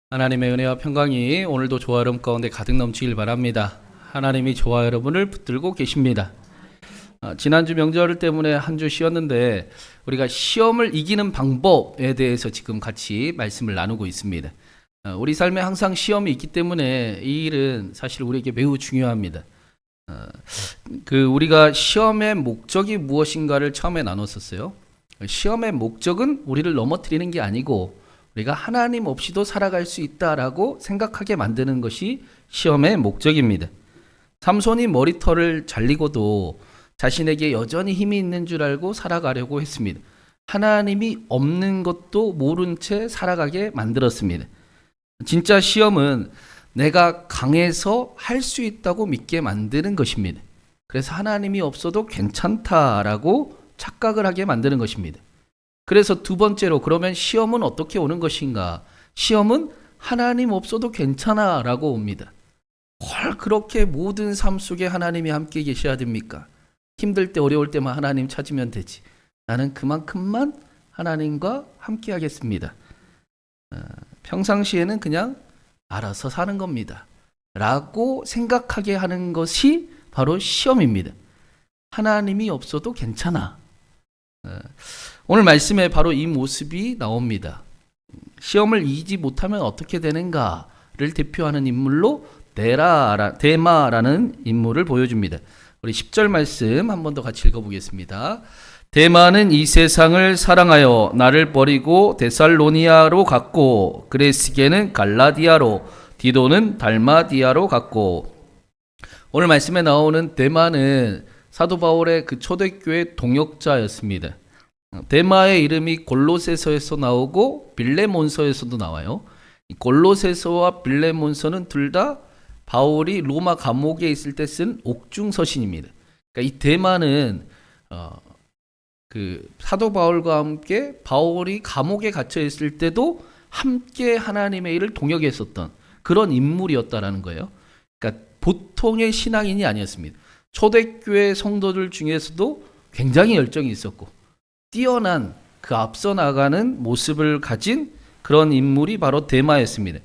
하나님의 은혜와 평강이 오늘도 저와 여러분 가운데 가득 넘치길 바랍니다. 하나님이 저와 여러분을 붙들고 계십니다. 지난주 명절 때문에 한 주 쉬었는데 우리가 시험을 이기는 방법에 대해서 지금 같이 말씀을 나누고 있습니다. 우리 삶에 항상 시험이 있기 때문에 이 일은 사실 우리에게 매우 중요합니다. 우리가 시험의 목적이 무엇인가를 처음에 나눴었어요. 시험의 목적은 우리를 넘어뜨리는 게 아니고 우리가 하나님 없이도 살아갈 수 있다라고 생각하게 만드는 것이 시험의 목적입니다. 삼손이 머리털을 잘리고도 자신에게 여전히 힘이 있는 줄 알고 살아가려고 했습니다. 하나님이 없는 것도 모른 채 살아가게 만들었습니다. 진짜 시험은 내가 강해서 할 수 있다고 믿게 만드는 것입니다. 그래서 하나님이 없어도 괜찮다라고 착각을 하게 만드는 것입니다. 그래서 두 번째로, 그러면 시험은 어떻게 오는 것인가? 시험은 하나님 없어도 괜찮아 라고 옵니다. 헐, 그렇게 모든 삶 속에 하나님이 함께 계셔야 됩니까? 힘들 때 어려울 때만 하나님 찾으면 되지. 나는 그만큼만 하나님과 함께 하겠습니다. 평상시에는 그냥 알아서 사는 겁니다 라고 생각하게 하는 것이 바로 시험입니다. 하나님이 없어도 괜찮아. 오늘 말씀에 바로 이 모습이 나옵니다. 시험을 이기지 못하면 어떻게 되는가를 대표하는 인물로 데마라는 인물을 보여줍니다. 우리 10절 말씀 한 번 더 같이 읽어보겠습니다. 데마는 이 세상을 사랑하여 나를 버리고 데살로니아로 갔고, 그레스게는 갈라디아로, 디도는 달마디아로 갔고. 오늘 말씀에 나오는 데마는 사도 바울의 그 초대교회 동역자였습니다. 데마의 이름이 골로새서에서 나오고 빌레몬서에서도 나와요. 골로새서와 빌레몬서는 둘 다 바울이 로마 감옥에 있을 때 쓴 옥중 서신입니다. 그러니까 이 데마는 사도 바울과 함께 바울이 감옥에 갇혀 있을 때도 함께 하나님의 일을 동역했었던 그런 인물이었다라는 거예요. 그러니까 보통의 신앙인이 아니었습니다. 초대교회 성도들 중에서도 굉장히 열정이 있었고 뛰어난 그 앞서 나가는 모습을 가진 그런 인물이 바로 데마였습니다.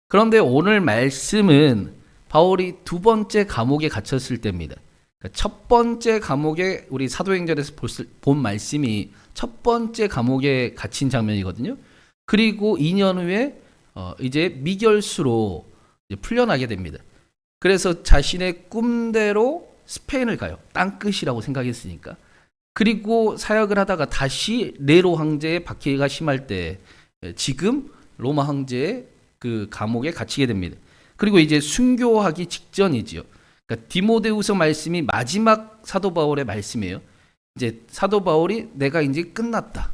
그런데 오늘 말씀은 바울이 두 번째 감옥에 갇혔을 때입니다. 그러니까 첫 번째 감옥에, 우리 사도행전에서 본 말씀이 첫 번째 감옥에 갇힌 장면이거든요. 그리고 2년 후에 이제 미결수로 이제 풀려나게 됩니다. 그래서 자신의 꿈대로 스페인을 가요. 땅끝이라고 생각했으니까. 그리고 사역을 하다가 다시 네로 황제의 박해가 심할 때 지금 로마 황제의 그 감옥에 갇히게 됩니다. 그리고 이제 순교하기 직전이지요. 그러니까 디모데후서 말씀이 마지막 사도 바울의 말씀이에요. 이제 사도 바울이 내가 이제 끝났다.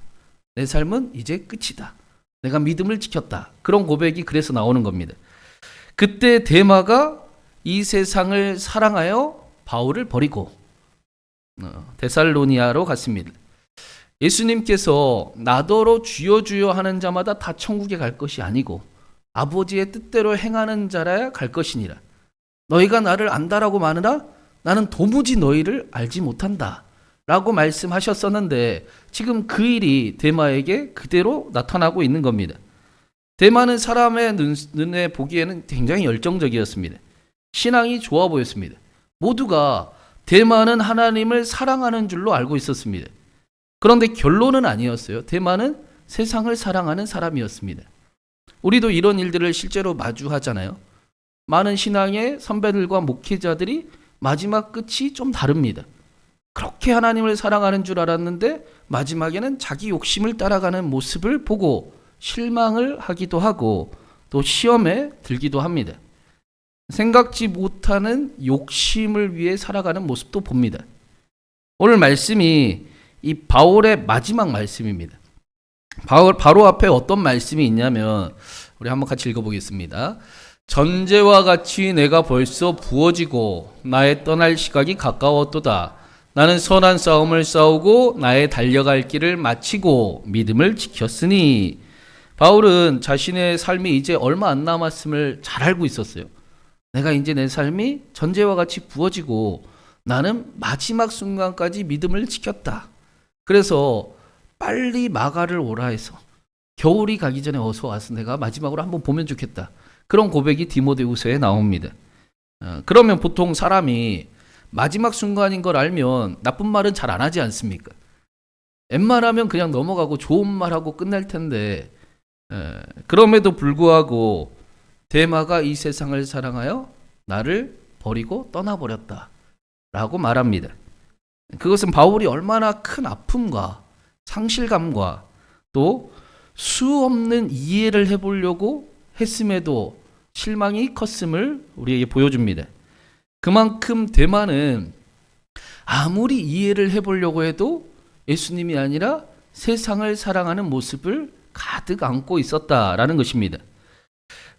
내 삶은 이제 끝이다. 내가 믿음을 지켰다. 그런 고백이 그래서 나오는 겁니다. 그때 데마가 이 세상을 사랑하여 바울을 버리고 데살로니아로 갔습니다. 예수님께서 나더러 주여 주여 하는 자마다 다 천국에 갈 것이 아니고 아버지의 뜻대로 행하는 자라야 갈 것이니라. 너희가 나를 안다라고 마느라 나는 도무지 너희를 알지 못한다 라고 말씀하셨었는데 지금 그 일이 데마에게 그대로 나타나고 있는 겁니다. 데마는 사람의 눈에 보기에는 굉장히 열정적이었습니다. 신앙이 좋아 보였습니다. 모두가 데마는 하나님을 사랑하는 줄로 알고 있었습니다. 그런데 결론은 아니었어요. 데마는 세상을 사랑하는 사람이었습니다. 우리도 이런 일들을 실제로 마주하잖아요. 많은 신앙의 선배들과 목회자들이 마지막 끝이 좀 다릅니다. 그렇게 하나님을 사랑하는 줄 알았는데 마지막에는 자기 욕심을 따라가는 모습을 보고 실망을 하기도 하고 또 시험에 들기도 합니다. 생각지 못하는 욕심을 위해 살아가는 모습도 봅니다. 오늘 말씀이 이 바울의 마지막 말씀입니다. 바로 앞에 어떤 말씀이 있냐면 우리 한번 같이 읽어보겠습니다. 전제와 같이 내가 벌써 부어지고 나의 떠날 시각이 가까웠도다. 나는 선한 싸움을 싸우고 나의 달려갈 길을 마치고 믿음을 지켰으니. 바울은 자신의 삶이 이제 얼마 안 남았음을 잘 알고 있었어요. 내가 이제 내 삶이 전제와 같이 부어지고 나는 마지막 순간까지 믿음을 지켰다. 그래서 빨리 마가를 오라 해서 겨울이 가기 전에 어서 와서 내가 마지막으로 한번 보면 좋겠다. 그런 고백이 디모데후서에 나옵니다. 그러면 보통 사람이 마지막 순간인 걸 알면 나쁜 말은 잘 안 하지 않습니까? 웬만하면 그냥 넘어가고 좋은 말하고 끝날 텐데, 그럼에도 불구하고 데마가 이 세상을 사랑하여 나를 버리고 떠나버렸다 라고 말합니다. 그것은 바울이 얼마나 큰 아픔과 상실감과 또 수없는 이해를 해보려고 했음에도 실망이 컸음을 우리에게 보여줍니다. 그만큼 데마는 아무리 이해를 해보려고 해도 예수님이 아니라 세상을 사랑하는 모습을 가득 안고 있었다라는 것입니다.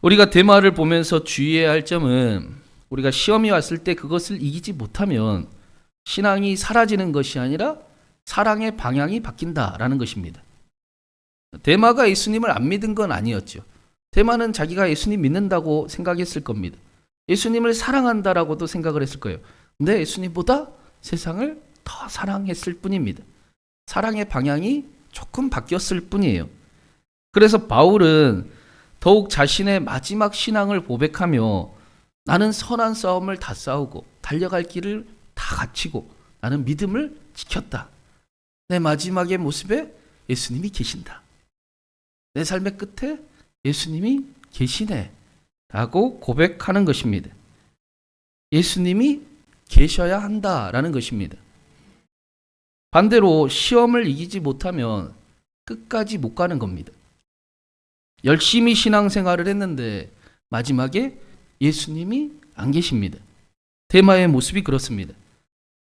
우리가 데마를 보면서 주의해야 할 점은 우리가 시험이 왔을 때 그것을 이기지 못하면 신앙이 사라지는 것이 아니라 사랑의 방향이 바뀐다라는 것입니다. 데마가 예수님을 안 믿은 건 아니었죠. 데마는 자기가 예수님 믿는다고 생각했을 겁니다. 예수님을 사랑한다라고도 생각을 했을 거예요. 근데 예수님보다 세상을 더 사랑했을 뿐입니다. 사랑의 방향이 조금 바뀌었을 뿐이에요. 그래서 바울은 더욱 자신의 마지막 신앙을 고백하며 나는 선한 싸움을 다 싸우고 달려갈 길을 다 갖추고 나는 믿음을 지켰다. 내 마지막의 모습에 예수님이 계신다. 내 삶의 끝에 예수님이 계시네 라고 고백하는 것입니다. 예수님이 계셔야 한다라는 것입니다. 반대로 시험을 이기지 못하면 끝까지 못 가는 겁니다. 열심히 신앙생활을 했는데 마지막에 예수님이 안 계십니다. 데마의 모습이 그렇습니다.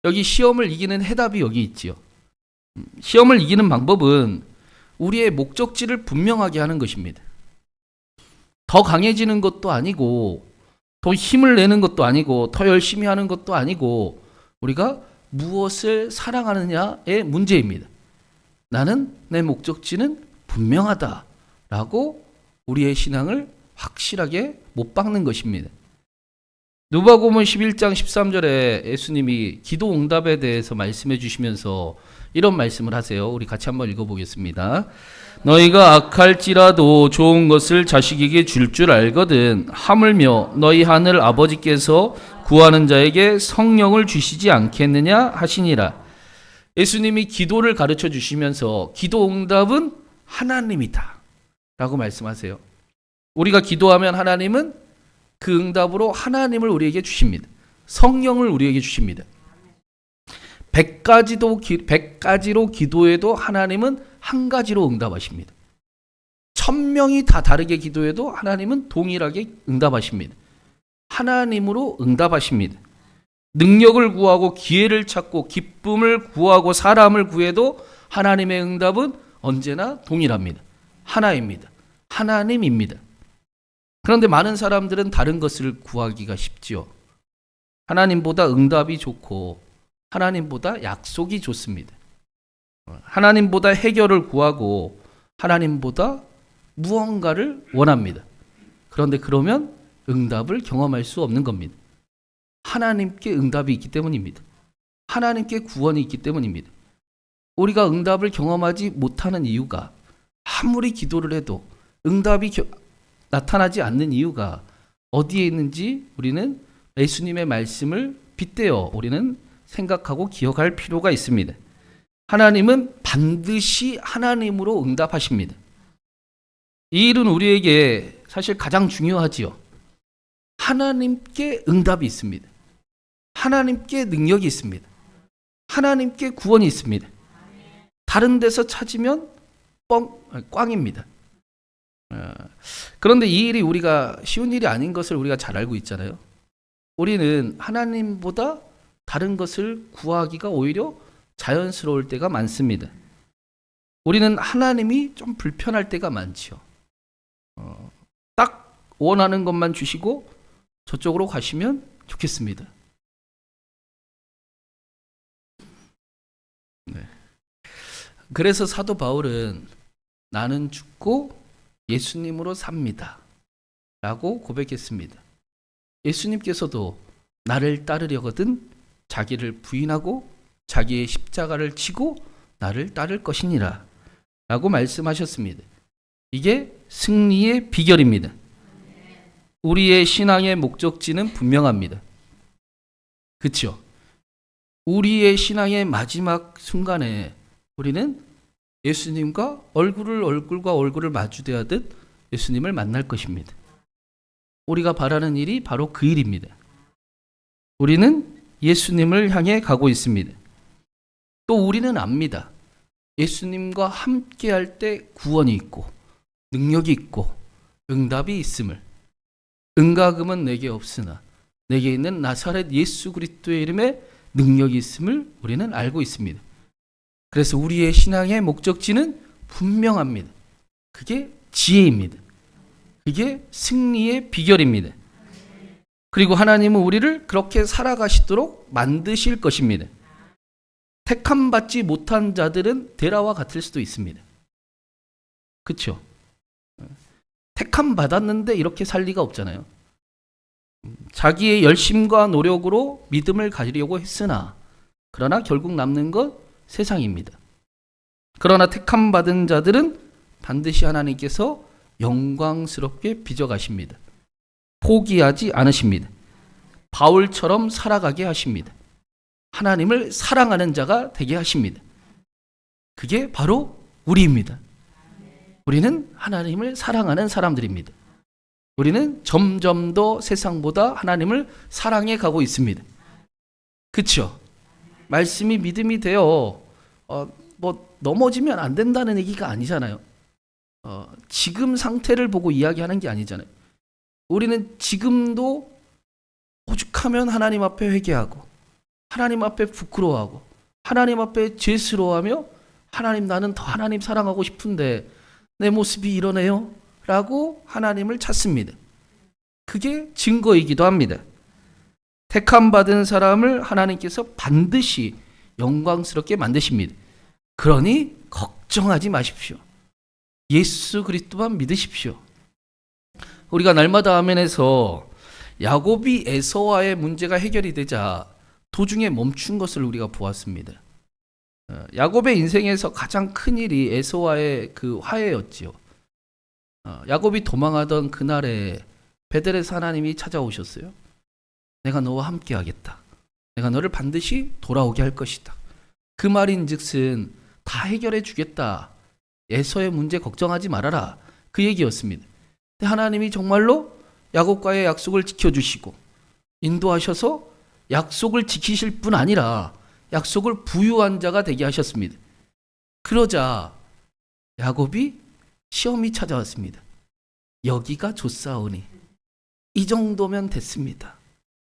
여기 시험을 이기는 해답이 여기 있지요. 시험을 이기는 방법은 우리의 목적지를 분명하게 하는 것입니다. 더 강해지는 것도 아니고 더 힘을 내는 것도 아니고 더 열심히 하는 것도 아니고 우리가 무엇을 사랑하느냐의 문제입니다. 나는 내 목적지는 분명하다라고 우리의 신앙을 확실하게 못 박는 것입니다. 누가복음 11장 13절에 예수님이 기도 응답에 대해서 말씀해 주시면서 이런 말씀을 하세요. 우리 같이 한번 읽어보겠습니다. 너희가 악할지라도 좋은 것을 자식에게 줄 줄 알거든 하물며 너희 하늘 아버지께서 구하는 자에게 성령을 주시지 않겠느냐 하시니라. 예수님이 기도를 가르쳐 주시면서 기도 응답은 하나님이다 라고 말씀하세요. 우리가 기도하면 하나님은 그 응답으로 하나님을 우리에게 주십니다. 성령을 우리에게 주십니다. 100가지로 기도해도 하나님은 한 가지로 응답하십니다. 1000명이 다 다르게 기도해도 하나님은 동일하게 응답하십니다. 하나님으로 응답하십니다. 능력을 구하고 기회를 찾고 기쁨을 구하고 사람을 구해도 하나님의 응답은 언제나 동일합니다. 하나입니다. 하나님입니다. 그런데 많은 사람들은 다른 것을 구하기가 쉽지요. 하나님보다 응답이 좋고 하나님보다 약속이 좋습니다. 하나님보다 해결을 구하고 하나님보다 무언가를 원합니다. 그런데 그러면 응답을 경험할 수 없는 겁니다. 하나님께 응답이 있기 때문입니다. 하나님께 구원이 있기 때문입니다. 우리가 응답을 경험하지 못하는 이유가 아무리 기도를 해도 응답이 나타나지 않는 이유가 어디에 있는지 우리는 예수님의 말씀을 빗대어 우리는 생각하고 기억할 필요가 있습니다. 하나님은 반드시 하나님으로 응답하십니다. 이 일은 우리에게 사실 가장 중요하지요. 하나님께 응답이 있습니다. 하나님께 능력이 있습니다. 하나님께 구원이 있습니다. 다른 데서 찾으면 꽝입니다. 그런데 이 일이 우리가 쉬운 일이 아닌 것을 우리가 잘 알고 있잖아요. 우리는 하나님보다 다른 것을 구하기가 오히려 자연스러울 때가 많습니다. 우리는 하나님이 좀 불편할 때가 많지요. 딱 원하는 것만 주시고 저쪽으로 가시면 좋겠습니다. 네. 그래서 사도 바울은 나는 죽고 예수님으로 삽니다 라고 고백했습니다. 예수님께서도 나를 따르려거든 자기를 부인하고 자기의 십자가를 치고 나를 따를 것이니라 라고 말씀하셨습니다. 이게 승리의 비결입니다. 우리의 신앙의 목적지는 분명합니다. 그렇죠? 우리의 신앙의 마지막 순간에 우리는 예수님과 얼굴과 얼굴을 마주대하듯 예수님을 만날 것입니다. 우리가 바라는 일이 바로 그 일입니다. 우리는 예수님을 향해 가고 있습니다. 또 우리는 압니다. 예수님과 함께 할 때 구원이 있고 능력이 있고 응답이 있음을. 은과 금은 내게 없으나 내게 있는 나사렛 예수 그리스도의 이름에 능력이 있음을 우리는 알고 있습니다. 그래서 우리의 신앙의 목적지는 분명합니다. 그게 지혜입니다. 그게 승리의 비결입니다. 그리고 하나님은 우리를 그렇게 살아가시도록 만드실 것입니다. 택함 받지 못한 자들은 데라와 같을 수도 있습니다. 그렇죠? 택함 받았는데 이렇게 살 리가 없잖아요. 자기의 열심과 노력으로 믿음을 가지려고 했으나 그러나 결국 남는 것 세상입니다. 그러나 택함 받은 자들은 반드시 하나님께서 영광스럽게 빚어가십니다. 포기하지 않으십니다. 바울처럼 살아가게 하십니다. 하나님을 사랑하는 자가 되게 하십니다. 그게 바로 우리입니다. 우리는 하나님을 사랑하는 사람들입니다. 우리는 점점 더 세상보다 하나님을 사랑해 가고 있습니다. 그렇죠? 말씀이 믿음이 되어 넘어지면 안 된다는 얘기가 아니잖아요. 지금 상태를 보고 이야기하는 게 아니잖아요. 우리는 지금도 오죽하면 하나님 앞에 회개하고 하나님 앞에 부끄러워하고 하나님 앞에 죄스러워하며 하나님 나는 더 하나님 사랑하고 싶은데 내 모습이 이러네요 라고 하나님을 찾습니다. 그게 증거이기도 합니다. 택함 받은 사람을 하나님께서 반드시 영광스럽게 만드십니다. 그러니 걱정하지 마십시오. 예수 그리스도만 믿으십시오. 우리가 날마다 아멘에서 야곱이 에서와의 문제가 해결이 되자 도중에 멈춘 것을 우리가 보았습니다. 야곱의 인생에서 가장 큰 일이 에서와의 그 화해였지요. 야곱이 도망하던 그날에 베델에서 하나님이 찾아오셨어요. 내가 너와 함께 하겠다. 내가 너를 반드시 돌아오게 할 것이다. 그 말인즉슨 다 해결해 주겠다. 에서의 문제 걱정하지 말아라. 그 얘기였습니다. 근데 하나님이 정말로 야곱과의 약속을 지켜주시고 인도하셔서 약속을 지키실 뿐 아니라 약속을 부유한 자가 되게 하셨습니다. 그러자 야곱이 시험이 찾아왔습니다. 여기가 좋사오니 이 정도면 됐습니다.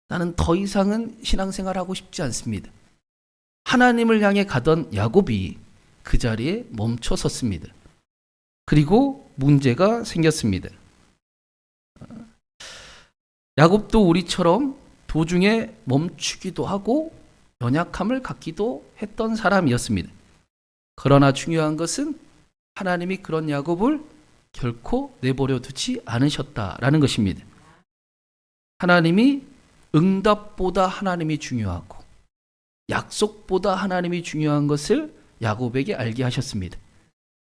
나는 더 이상은 신앙생활하고 싶지 않습니다. 하나님을 향해 가던 야곱이 그 자리에 멈춰 섰습니다. 그리고 문제가 생겼습니다. 야곱도 우리처럼 도중에 멈추기도 하고 연약함을 갖기도 했던 사람이었습니다. 그러나 중요한 것은 하나님이 그런 야곱을 결코 내버려 두지 않으셨다라는 것입니다. 하나님이 응답보다 하나님이 중요하고 약속보다 하나님이 중요한 것을 야곱에게 알게 하셨습니다.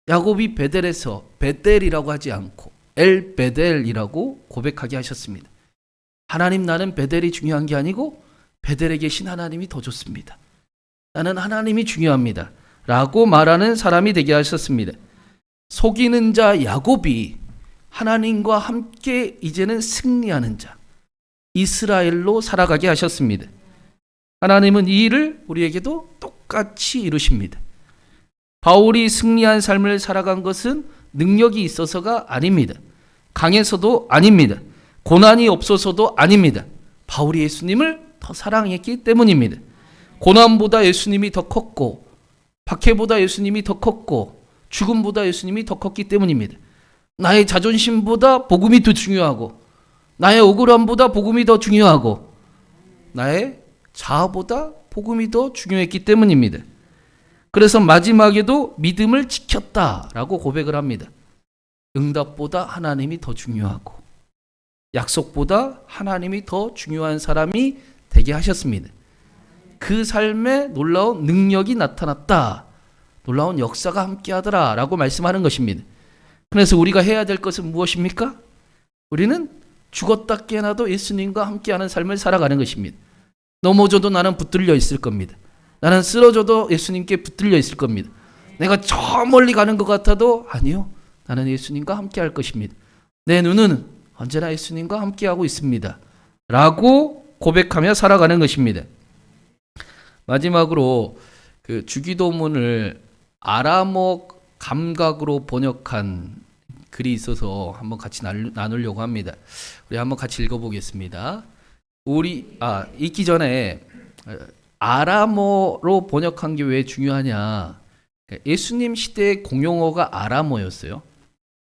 야곱이 베델에서 베델이라고 하지 않고 엘 베델이라고 고백하게 하셨습니다. 하나님, 나는 베델이 중요한 게 아니고 베델에 계신 하나님이 더 좋습니다. 나는 하나님이 중요합니다. 라고 말하는 사람이 되게 하셨습니다. 속이는 자 야곱이 하나님과 함께 이제는 승리하는 자 이스라엘로 살아가게 하셨습니다. 하나님은 이 일을 우리에게도 똑같이 이루십니다. 바울이 승리한 삶을 살아간 것은 능력이 있어서가 아닙니다. 강해서도 아닙니다. 고난이 없어서도 아닙니다. 바울이 예수님을 더 사랑했기 때문입니다. 고난보다 예수님이 더 컸고 박해보다 예수님이 더 컸고 죽음보다 예수님이 더 컸기 때문입니다. 나의 자존심보다 복음이 더 중요하고 나의 억울함보다 복음이 더 중요하고 나의 자아보다 복음이 더 중요했기 때문입니다. 그래서 마지막에도 믿음을 지켰다라고 고백을 합니다. 응답보다 하나님이 더 중요하고 약속보다 하나님이 더 중요한 사람이 되게 하셨습니다. 그 삶에 놀라운 능력이 나타났다. 놀라운 역사가 함께하더라 라고 말씀하는 것입니다. 그래서 우리가 해야 될 것은 무엇입니까? 우리는 죽었다 깨어나도 예수님과 함께하는 삶을 살아가는 것입니다. 넘어져도 나는 붙들려 있을 겁니다. 나는 쓰러져도 예수님께 붙들려 있을 겁니다. 내가 저 멀리 가는 것 같아도 아니요. 나는 예수님과 함께할 것입니다. 내 눈은 언제나 예수님과 함께하고 있습니다. 라고 고백하며 살아가는 것입니다. 마지막으로 그 주기도문을 아람어 감각으로 번역한 글이 있어서 한번 같이 나누려고 합니다. 우리 한번 같이 읽어보겠습니다. 읽기 전에 아람어로 번역한 게 왜 중요하냐? 예수님 시대의 공용어가 아람어였어요.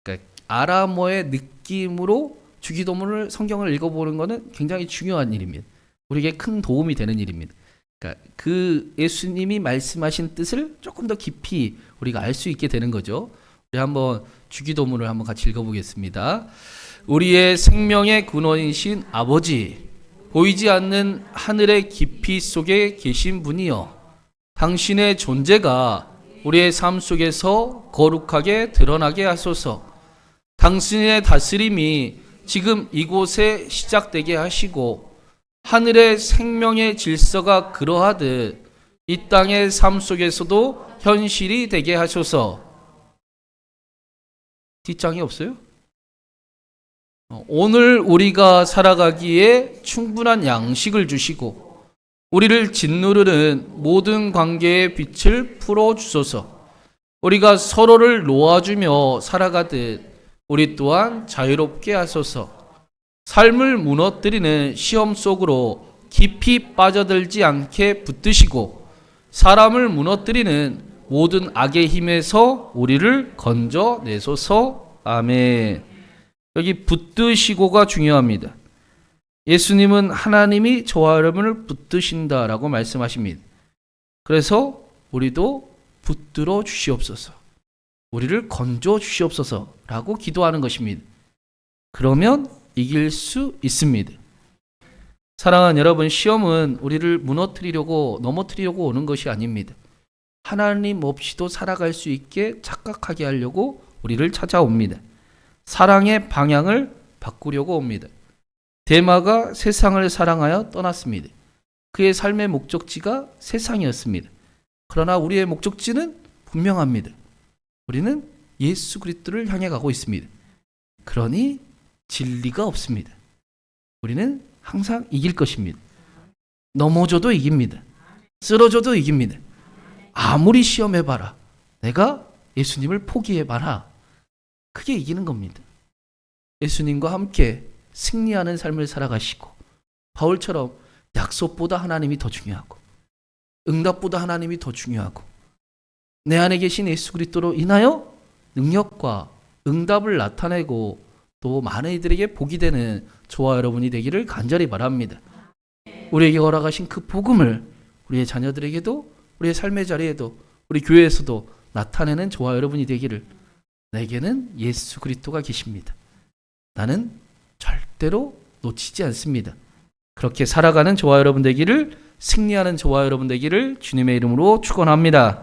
그러니까 아람어의 느낌으로 주기도문을 성경을 읽어보는 것은 굉장히 중요한 일입니다. 우리에게 큰 도움이 되는 일입니다. 그러니까 그 예수님이 말씀하신 뜻을 조금 더 깊이 우리가 알 수 있게 되는 거죠. 우리 한번 주기도문을 한번 같이 읽어보겠습니다. 우리의 생명의 근원이신 아버지, 보이지 않는 하늘의 깊이 속에 계신 분이여, 당신의 존재가 우리의 삶 속에서 거룩하게 드러나게 하소서. 당신의 다스림이 지금 이곳에 시작되게 하시고 하늘의 생명의 질서가 그러하듯 이 땅의 삶 속에서도 현실이 되게 하소서. 뒷장이 없어요? 오늘 우리가 살아가기에 충분한 양식을 주시고 우리를 짓누르는 모든 관계의 빛을 풀어주소서. 우리가 서로를 놓아주며 살아가듯 우리 또한 자유롭게 하소서. 삶을 무너뜨리는 시험 속으로 깊이 빠져들지 않게 붙드시고 사람을 무너뜨리는 모든 악의 힘에서 우리를 건져내소서. 아멘. 여기 붙드시고가 중요합니다. 예수님은 하나님이 저와 여러분을 붙드신다라고 말씀하십니다. 그래서 우리도 붙들어 주시옵소서, 우리를 건져 주시옵소서라고 기도하는 것입니다. 그러면 이길 수 있습니다. 사랑하는 여러분, 시험은 우리를 무너뜨리려고 넘어뜨리려고 오는 것이 아닙니다. 하나님 없이도 살아갈 수 있게 착각하게 하려고 우리를 찾아옵니다. 사랑의 방향을 바꾸려고 옵니다. 데마가 세상을 사랑하여 떠났습니다. 그의 삶의 목적지가 세상이었습니다. 그러나 우리의 목적지는 분명합니다. 우리는 예수 그리스도를 향해 가고 있습니다. 그러니 진리가 없습니다. 우리는 항상 이길 것입니다. 넘어져도 이깁니다. 쓰러져도 이깁니다. 아무리 시험해봐라. 내가 예수님을 포기해봐라. 그게 이기는 겁니다. 예수님과 함께 승리하는 삶을 살아가시고 바울처럼 약속보다 하나님이 더 중요하고 응답보다 하나님이 더 중요하고 내 안에 계신 예수 그리스도로 인하여 능력과 응답을 나타내고 또 많은 이들에게 복이 되는 저와 여러분이 되기를 간절히 바랍니다. 우리에게 허락하신 그 복음을 우리의 자녀들에게도 우리의 삶의 자리에도 우리 교회에서도 나타내는 저와 여러분이 되기를. 내게는 예수 그리스도가 계십니다. 나는 절대로 놓치지 않습니다. 그렇게 살아가는 저와 여러분 되기를, 승리하는 저와 여러분 되기를 주님의 이름으로 축원합니다.